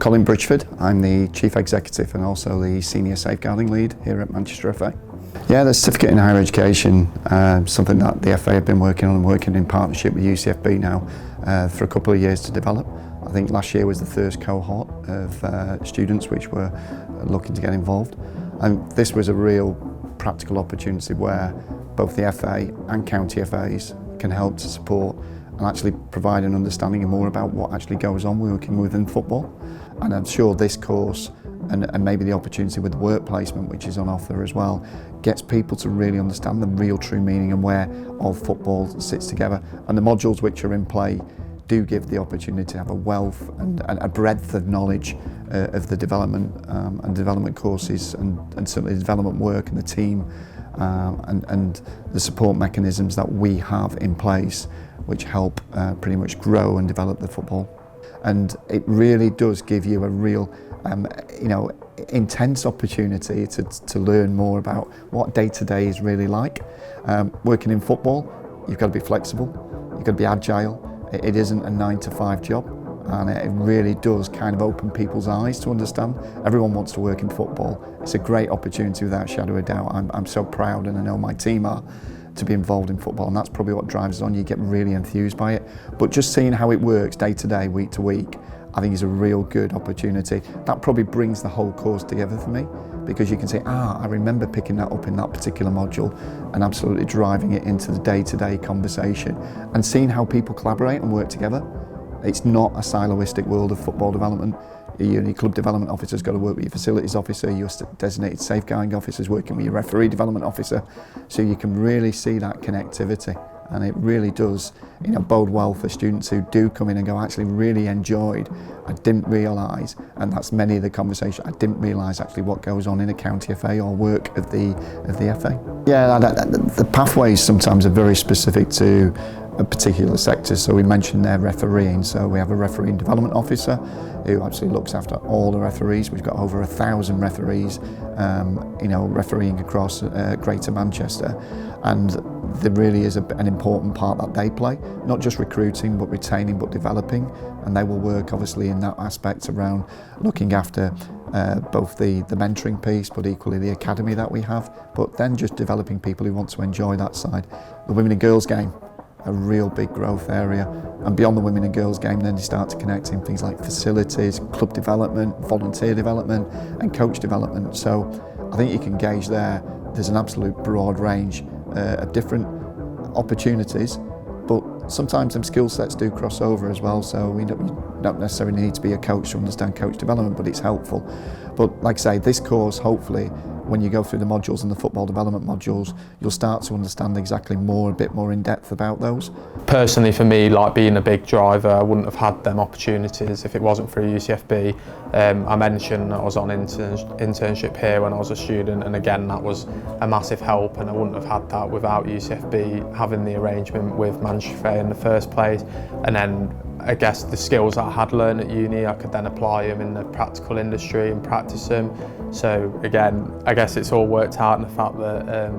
Colin Bridgford. I'm the Chief Executive and also the Senior Safeguarding Lead here at Manchester FA. Yeah, the certificate in higher education, something that the FA have been working on and working in partnership with UCFB now for a couple of years to develop. I think last year was the first cohort of students which were looking to get involved, and this was a real practical opportunity where both the FA and county FAs can help to support and actually provide an understanding more about what actually goes on working within football. And I'm sure this course and maybe the opportunity with the work placement, which is on offer as well, gets people to really understand the real true meaning and where all football sits together. And the modules which are in play do give the opportunity to have a wealth and a breadth of knowledge of the development and development courses and certainly the development work and the team and the support mechanisms that we have in place which help pretty much grow and develop the football. And it really does give you a real intense opportunity to learn more about what day-to-day is really like. Working in football, you've got to be flexible, you've got to be agile. It isn't a 9-to-5 job, and it really does kind of open people's eyes to understand. Everyone wants to work in football. It's a great opportunity without a shadow of a doubt. I'm so proud, and I know my team are, to be involved in football, and that's probably what drives us on. You get really enthused by it. But just seeing how it works day to day, week to week, I think is a real good opportunity. That probably brings the whole course together for me, because you can say, I remember picking that up in that particular module and absolutely driving it into the day-to-day conversation and seeing how people collaborate and work together. It's not a siloistic world of football development. Your club development officer's got to work with your facilities officer, your designated safeguarding officer's working with your referee development officer, so you can really see that connectivity. And it really does, bode well for students who do come in and go, actually really enjoyed. I didn't realise, and that's many of the conversation, I didn't realise actually what goes on in a county FA or work of the FA. Yeah, the pathways sometimes are very specific to a particular sector. So we mentioned there refereeing. So we have a refereeing development officer who actually looks after all the referees. We've got over 1,000 referees, refereeing across Greater Manchester. And there really is an important part that they play, not just recruiting, but retaining, but developing. And they will work obviously in that aspect around looking after both the mentoring piece, but equally the academy that we have, but then just developing people who want to enjoy that side. The women and girls game, a real big growth area, and beyond the women and girls game then you start to connect in things like facilities, club development, volunteer development and coach development. So I think you can gauge there's an absolute broad range of different opportunities, but sometimes them skill sets do cross over as well, so you don't necessarily need to be a coach to understand coach development, but it's helpful. But like I say, this course, hopefully when you go through the modules and the football development modules, you'll start to understand exactly a bit more in depth about those. Personally for me, like being a big driver, I wouldn't have had them opportunities if it wasn't for UCFB. I mentioned I was on internship here when I was a student, and again that was a massive help, and I wouldn't have had that without UCFB having the arrangement with Manchester FA in the first place. And then I guess the skills that I had learned at uni, I could then apply them in the practical industry and practice them. So again, I guess it's all worked out in the fact that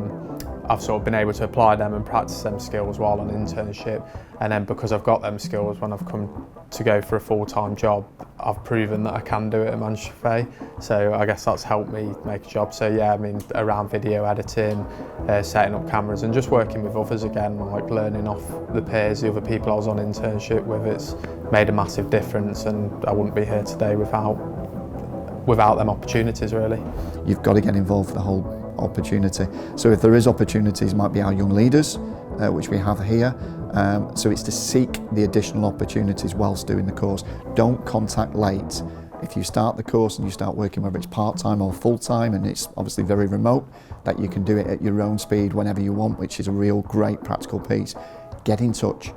I've sort of been able to apply them and practice them skills while on internship. And then because I've got them skills, when I've come to go for a full-time job, I've proven that I can do it at Manchester FA. So I guess that's helped me make a job. So yeah, I mean, around video editing, setting up cameras and just working with others again, like learning off the peers, the other people I was on internship with, it's made a massive difference, and I wouldn't be here today without them opportunities really. You've got to get involved with the whole opportunity. So if there is opportunities, might be our young leaders, which we have here. So it's to seek the additional opportunities whilst doing the course. Don't contact late. If you start the course and you start working, whether it's part-time or full-time, and it's obviously very remote, that you can do it at your own speed whenever you want, which is a real great practical piece. Get in touch.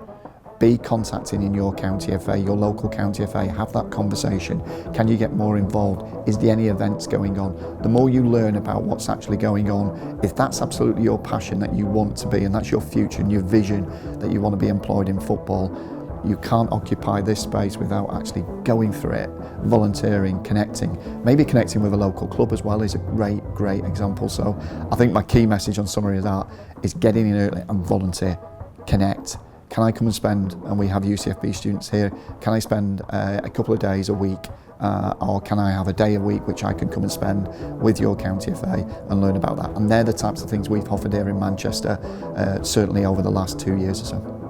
Be contacting in your county FA, your local county FA, have that conversation. Can you get more involved? Is there any events going on? The more you learn about what's actually going on, if that's absolutely your passion that you want to be, and that's your future and your vision that you want to be employed in football, you can't occupy this space without actually going through it, volunteering, connecting. Maybe connecting with a local club as well is a great example. So I think my key message on summary of that is getting in early and volunteer, connect can I come and spend, and we have UCFB students here, can I spend a couple of days a week, or can I have a day a week which I can come and spend with your county FA and learn about that? And they're the types of things we've offered here in Manchester, certainly over the last 2 years or so.